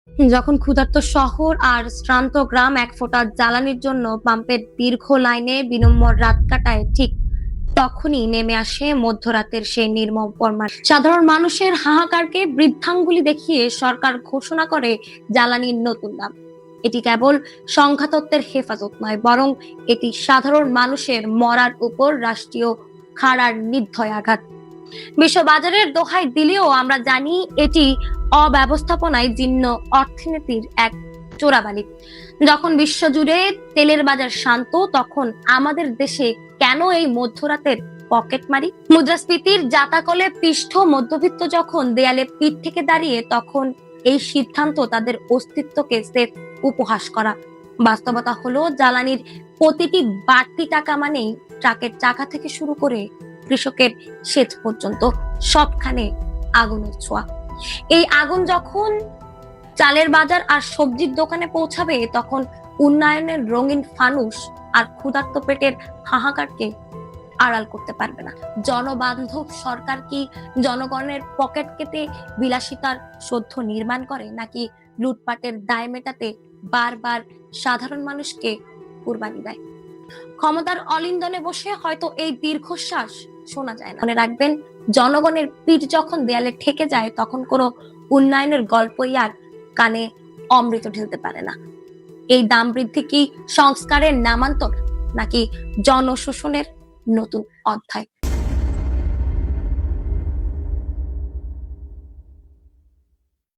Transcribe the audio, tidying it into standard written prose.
যখন ক্ষুধার্ত শহর আর শ্রান্ত গ্রাম এক ফোঁটা জ্বালানির জন্য পাম্পের দীর্ঘ লাইনে বিনম্র রাত কাটায়, ঠিক তখনই নেমে আসে মধ্যরাতের সেই নির্মম ফরমান। সাধারণ মানুষের হাহাকারকে বৃদ্ধাঙ্গুলি দেখিয়ে সরকার ঘোষণা করে জ্বালানির নতুন দাম। এটি কেবল সংখ্যাতত্ত্বের হেফাজত নয়, বরং এটি সাধারণ মানুষের মরার উপর রাষ্ট্রীয় খাড়ার নির্দয় আঘাত। বিশ্ববাজারের দোহাই দিলেও আমরা জানি এটি অব্যবস্থাপনায় জীর্ণ অর্থনীতির এক চোরাবালি। যখন বিশ্বজুড়ে তেলের বাজার শান্ত, তখন আমাদের দেশে কেন এই মধ্যরাতের পকেটমারি? মুদ্রাস্ফীতির জাতাকলে পৃষ্ঠ মধ্যবিত্ত যখন দেয়ালে পিঠ থেকে দাঁড়িয়ে, তখন এই সিদ্ধান্ত তাদের অস্তিত্বকে সেফ উপহাস করা। বাস্তবতা হলো, জ্বালানির প্রতিটি বাড়তি টাকা মানেই ট্রাকের চাকা থেকে শুরু করে কৃষকের সেচ পর্যন্ত সবখানে আগুনের ছোঁয়া। এই আগুন যখন চালের বাজার আর সবজির দোকানে পৌঁছাবে, তখন উন্নয়নের রঙিন ফানুস আর ক্ষুধার্ত পেটের হাহাকারকে আড়াল করতে পারবে না। জনবান্ধব সরকার কি জনগণের পকেট কেটে বিলাসিতার সৌধ নির্মাণ করে, নাকি লুটপাটের দায় মেটাতে বারবার সাধারণ মানুষকে কুরবানি দেয়? ক্ষমতার অলিন্দনে বসে হয়তো এই দীর্ঘশ্বাস শোনা যায় না। মনে রাখবেন, জনগণের পিঠ যখন দেয়ালে ঠেকে যায়, তখন কোনো উন্নয়নের গল্পই আর কানে অমৃত ঢেলতে পারে না। এই দাম বৃদ্ধি কি সংস্কারের নামান্তর, নাকি জনশোষণের নতুন অধ্যায়?